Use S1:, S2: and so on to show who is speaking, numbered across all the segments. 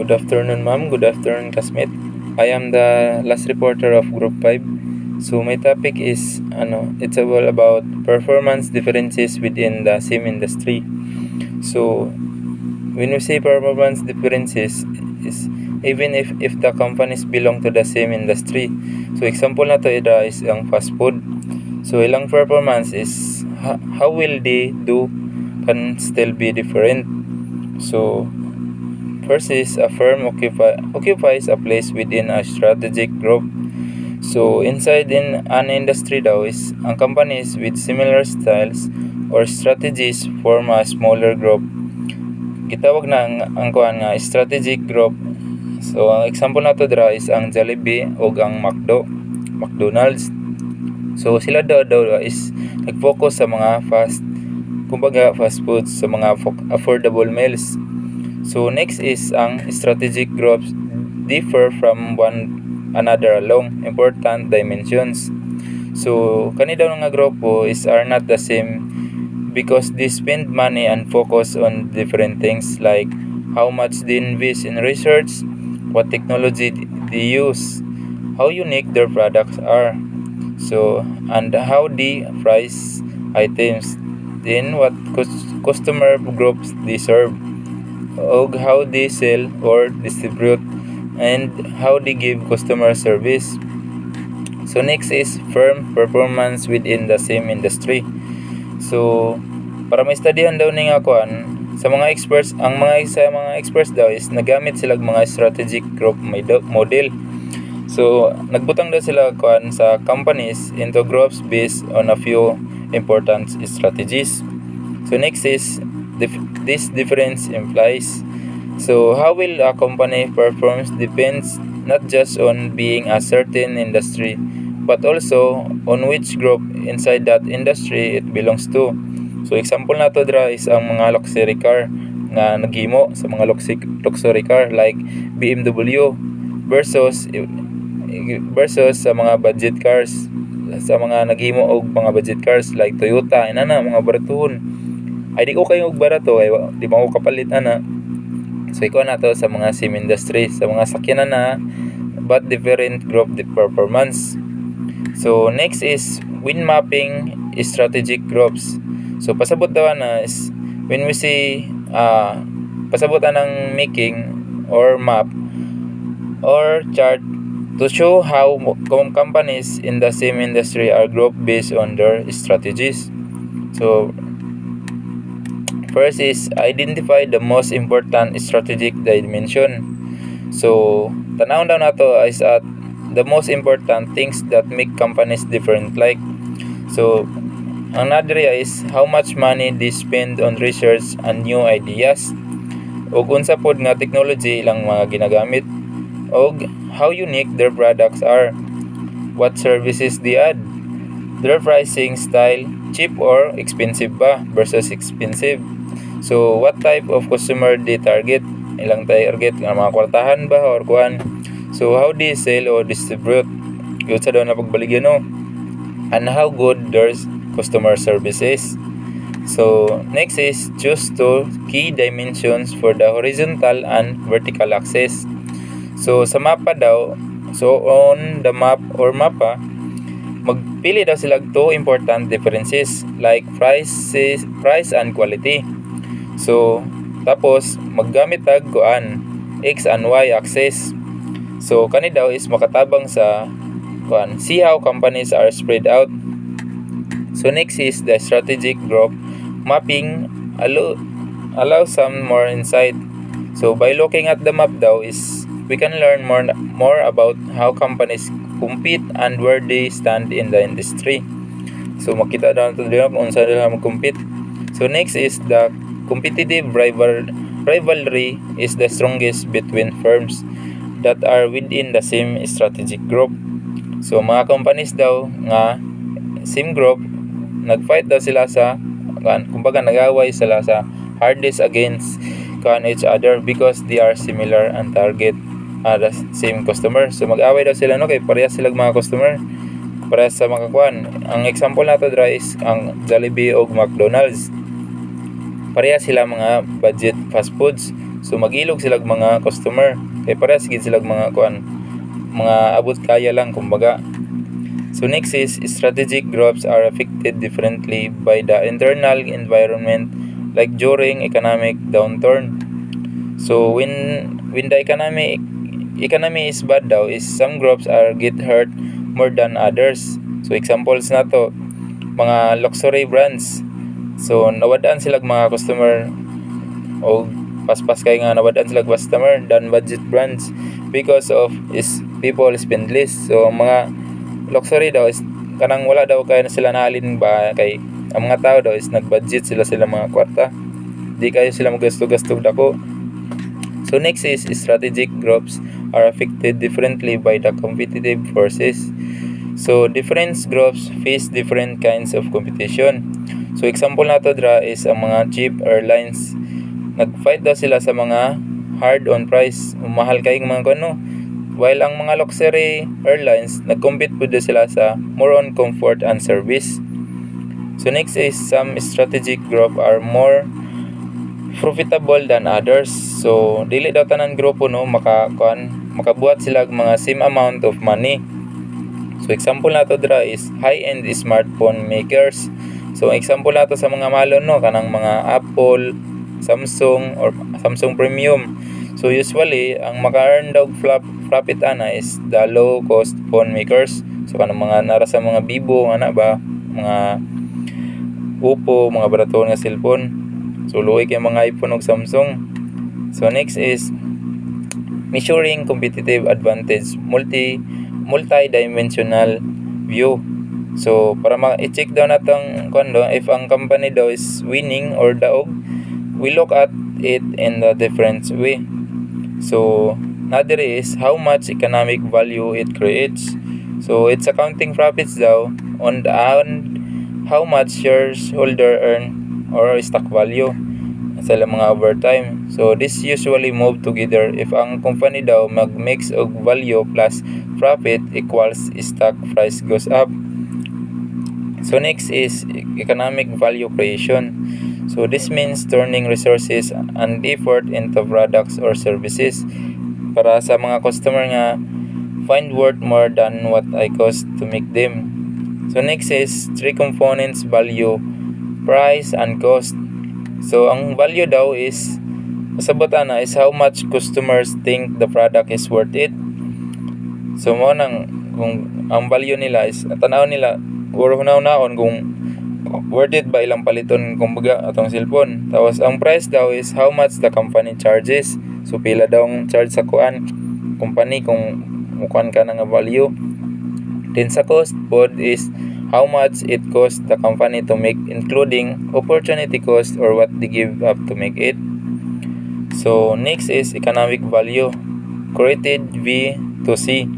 S1: Good afternoon, ma'am. Good afternoon, classmate. I am the last reporter of Group 5. So my topic is it's all about performance differences within the same industry. So when we say performance differences is even if the companies belong to the same industry. So example na to is ang fast food. So ilang performance is how will they do can still be different. So first is a firm occupies a place within a strategic group. So inside in an industry daw is ang companies with similar styles or strategies form a smaller group. Gitawag na ang kuan nga strategic group. So ang example nato dira is ang Jollibee o ang McDonald's. So sila daw is nag-focus sa mga fast foods, sa mga affordable meals. So next is ang strategic groups differ from one another along important dimensions. So kani daw nga grupo are not the same because they spend money and focus on different things like how much they invest in research, what technology they use, how unique their products are, so and how they price items, then what customer groups they serve, og how they sell or distribute, and how they give customer service. So next is firm performance within the same industry. So para maistudihan daw ni nga kuan sa mga experts, mga experts daw is nagamit sila mga strategic group model. So nagbutang daw sila kuan sa companies into groups based on a few important strategies. So next is this difference implies. So how will a company performs depends not just on being a certain industry, but also on which group inside that industry it belongs to. So example nato dira is ang mga luxury car nga naghimo sa mga luxury car like BMW versus sa mga budget cars, sa mga naghimo og mga budget cars like Toyota inana mga baratuhon. Ay di ko kayo og barato ay di mo ko kapalit ana. So ikaw na to sa mga same industry, sa mga sakyanan na but different group performance. So next is wind mapping strategic groups. So pasabot daw na is when we say pasabot ng making or map or chart to show how companies in the same industry are grouped based on their strategies. So first is identify the most important strategic dimension. So tanaw daw nato is at the most important things that make companies different like. So ang nadriya is how much money they spend on research and new ideas, ug unsa pod nga technology ilang mga ginagamit, ug how unique their products are, what services they add, their pricing style, cheap or expensive ba versus expensive. So what type of customer they target, ilang target nga mga kwartahan ba or kuan. So how they sell or distribute, yun sa daw na pagbaligyan no, and how good their customer service is. So next is choose two key dimensions for the horizontal and vertical axis. So sa mapa daw, so on the map or mapa, magpili daw sila two important differences like price and quality. So tapos maggamit tag kuan x and y axis. So kani daw is makatabang sa kuan see how companies are spread out. So next is the strategic group mapping allow some more insight. So by looking at the map daw is we can learn more about how companies compete and where they stand in the industry. So makita daw nato dira kung unsa nila mag-compete. So next is the competitive rivalry is the strongest between firms that are within the same strategic group. So mga companies daw nga same group nagfight daw sila sa kumbaga nag-away sila sa hardest against each other because they are similar and target the same customer. So mag-away daw sila no kay parehas sila mga customer, parehas sa mga kuan. Ang example nato dra is ang Jollibee o McDonald's. Parehas sila mga budget fast foods. So magilog sila mga customer. Kay parehas gid sila mga abot kaya lang kumbaga. So next is strategic groups are affected differently by the internal environment like during economic downturn. So when the economy is bad daw is some groups are get hurt more than others. So examples na to mga luxury brands. So nawadaan sila mga customer o paspas kay nga nawadaan sila customer than budget brands because of is people spend less. So mga luxury daw is kanang wala daw kaya na sila naalin ba kay ang mga tao daw is nag-budget sila mga kwarta. Di kayo sila magasto-gasto dako. So next is strategic groups are affected differently by the competitive forces. So different groups face different kinds of competition. So example nato dra is ang mga cheap airlines. Nag-fight daw sila sa mga hard on price, mahal kay mga kuno. While ang mga luxury airlines nag-compete pud sila sa more on comfort and service. So next is some strategic group are more profitable than others. So dili daw tanan grupo makabuhat sila mga same amount of money. So example nato dra is high-end smartphone makers. So example nato sa mga malon kanang mga Apple, Samsung or Samsung Premium. So usually ang maka-earn daw profit ana is the low cost phone makers. So kanang mga nara sa mga Vivo ana ba, mga Oppo, mga barato nga cellphone. So luoy kay mga iPhone ug Samsung. So next is measuring competitive advantage multi-dimensional view. So para ma-check daw natong if ang company daw is winning or daog, we look at it in a different way. So another is how much economic value it creates. So it's accounting profits daw on how much shareholder earn or stock value sa mga overtime. So this usually move together if ang company daw mag-mix og value plus profit equals stock price goes up. So next is economic value creation. So this means turning resources and effort into products or services para sa mga customer nga find worth more than what I cost to make them. So next is three components: value, price, and cost. So ang value daw is sabutan na is how much customers think the product is worth it. So mo nang kung ang value nila is tanaw nila or hunaw-naon kung worth it ba ilang paliton kumbaga atong cellphone. Tapos ang price daw is how much the company charges. So pila daw ang charge sa company kung mukuan ka na nga value. Then sa cost pod is how much it costs the company to make including opportunity cost or what they give up to make it. So next is economic value created V to C.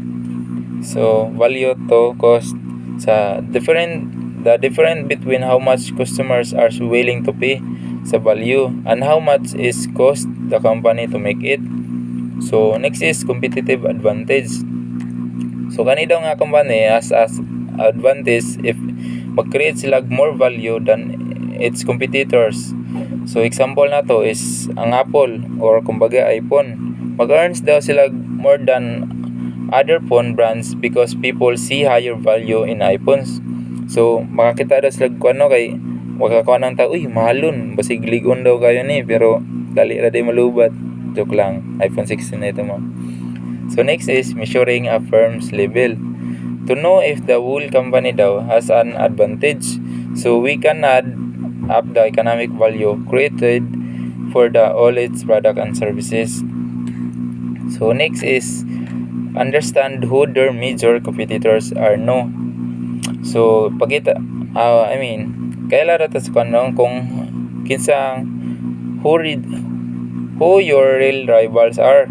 S1: So value to cost sa the difference between how much customers are willing to pay sa value and how much is cost the company to make it. So next is competitive advantage. So kani daw nga company as advantage if mag-create sila more value than its competitors. So example na to is ang Apple or kumbaga iPhone. Mag-earns daw sila more than other phone brands because people see higher value in iPhones. So makakita daw sila kay wagkakuha ng tao, mahalon, basig ligon daw kayo ni pero dali ra day malubat. Joke lang, iPhone 16 na ito mo. So next is measuring a firm's level. To know if the whole company daw has an advantage, so we can add up the economic value created for all its product and services. So next is understand who their major competitors are So kaya lara ta sa kung kinsang who your real rivals are.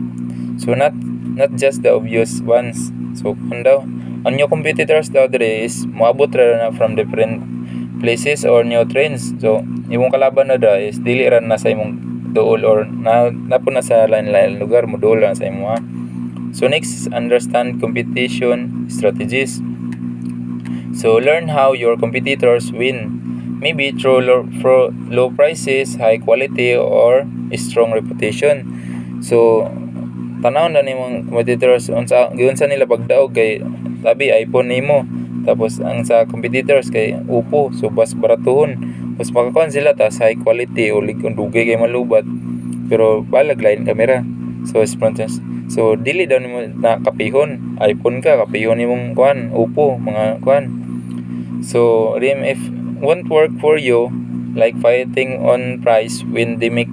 S1: So not just the obvious ones. So ang new competitors daw dire is moabot ra na from different places or new trends. So imong kalaban na is dili ra na sa imong duol or napon na sa lain-lain lugar mo duol ra sa imo. So next is understand competition strategies. So learn how your competitors win. Maybe through low prices, high quality, or a strong reputation. So tanawon na nimong competitors unsa nila pagdaog kay tabi iPhone nimo, tapos ang sa competitors kay Oppo, so mas baratuhon, mas makakuan sila tas high quality o dugay kay malubat pero balag lain kamera. So sponsors, so dili daw nimo na kapihon iPhone ka, kapihon nimong kuan Oppo mga kuan. So if won't work for you, like fighting on price when they make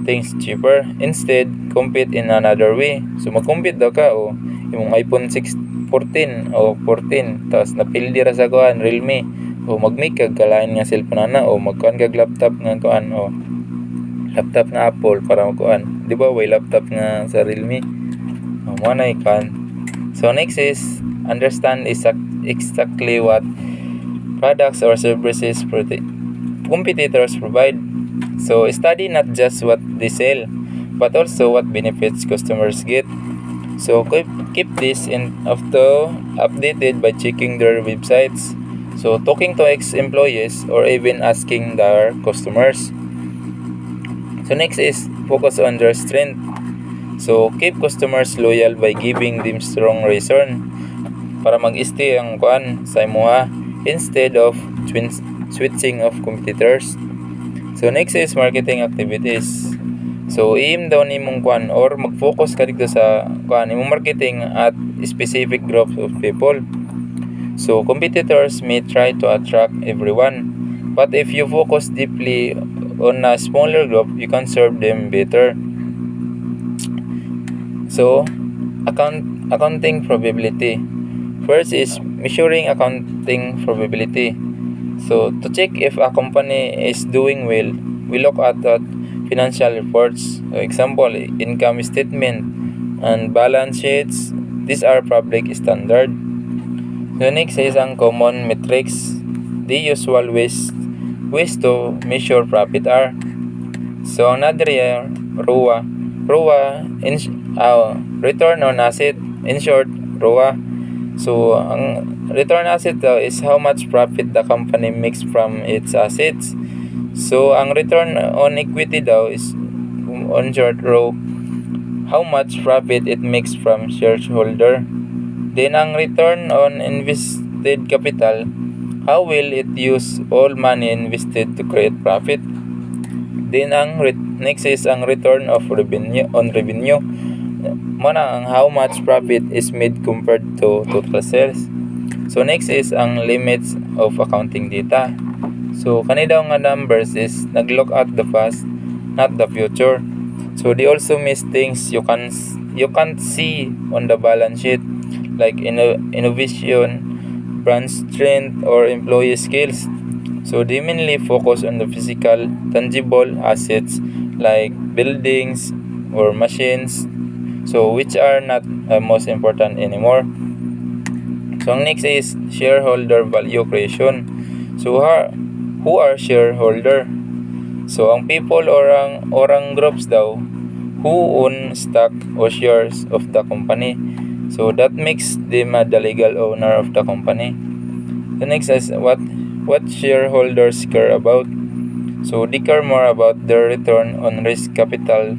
S1: things cheaper. Instead, compete in another way. So mag-compete daw ka o yung iPhone 14 o 14 tapos napildi ra sa kuan Realme, o mag-make kag kalain nga cellphone ana, o magkuan kag laptop nga kuan, o laptop nga Apple para magkuan. Di ba way laptop nga sa Realme? O mo na ikan. So next is understand exactly what products or services competitors provide. So study not just what they sell, but also what benefits customers get. So keep this updated by checking their websites. So talking to ex-employees or even asking their customers. So next is focus on their strength. So keep customers loyal by giving them strong reason para mag-stay ang kuan sa imuha instead of switching of competitors. So next is marketing activities. So aim daw nimong kuan or mag-focus ka dito sa kuan imong marketing at specific group of people. So competitors may try to attract everyone, but if you focus deeply on a smaller group, you can serve them better. So accounting probability. First is measuring accounting probability. So to check if a company is doing well, we look at the financial reports. For example, income statement and balance sheets. These are public standard. The next is ang common metrics. The usual ways to measure profit are. So another ROA. Return on asset. In short, ROA. So ang return asset daw is how much profit the company makes from its assets. So ang return on equity daw is on short ROE, how much profit it makes from shareholder. Then ang return on invested capital, how will it use all money invested to create profit. Then ang next is ang return of revenue mo na ang how much profit is made compared to total sales. So next is ang limits of accounting data. So kani daw nga numbers is naglook at the past, not the future. So they also miss things you can't see on the balance sheet, like innovation, brand strength, or employee skills. So they mainly focus on the physical, tangible assets like buildings or machines, so which are not most important anymore. So next is shareholder value creation. So who are shareholder? So ang people or ang groups daw who own stock or shares of the company. So that makes them the legal owner of the company. The next is what shareholders care about. So they care more about their return on risk capital,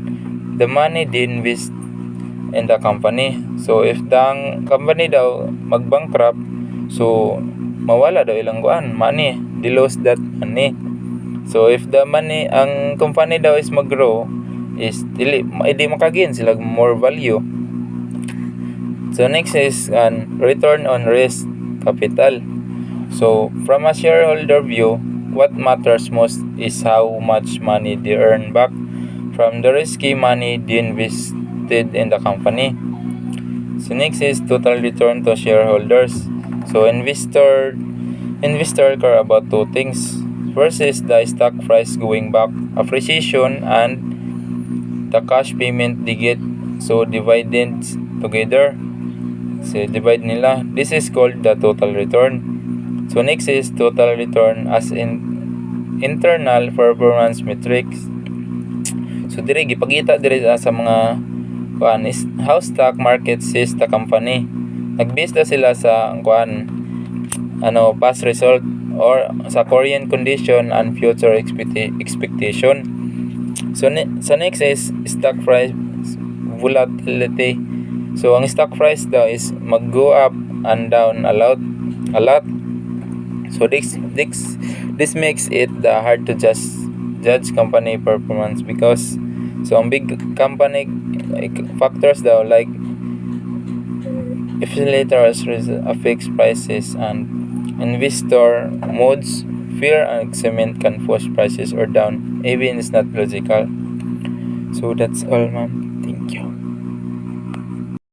S1: the money they invest in the company. So if the company daw mag-bankrupt, so mawala daw ilang money, they lose that money. So if the money ang company daw is mag-grow, is di makagain sila more value. So next is return on risk capital. So from a shareholder view, what matters most is how much money they earn back from the risky money they invested in the company. So next is total return to shareholders. So investor care about two things. First is the stock price going back, appreciation, and the cash payment they get. So dividends together. So divide nila. This is called the total return. So next is total return as in internal performance metrics. So dire gipakita dire sa mga is how stock market sees the company. Nag-base na sila sa past result or sa current condition and future expectation. So next is stock volatility. So ang stock price daw is mag-go up and down a lot. So this makes it hard to just judge company performance because so ang big company like, factors daw like accelerators affects prices and investor moods. Fear and excitement can push prices or down even it's not logical. So that's all, ma'am.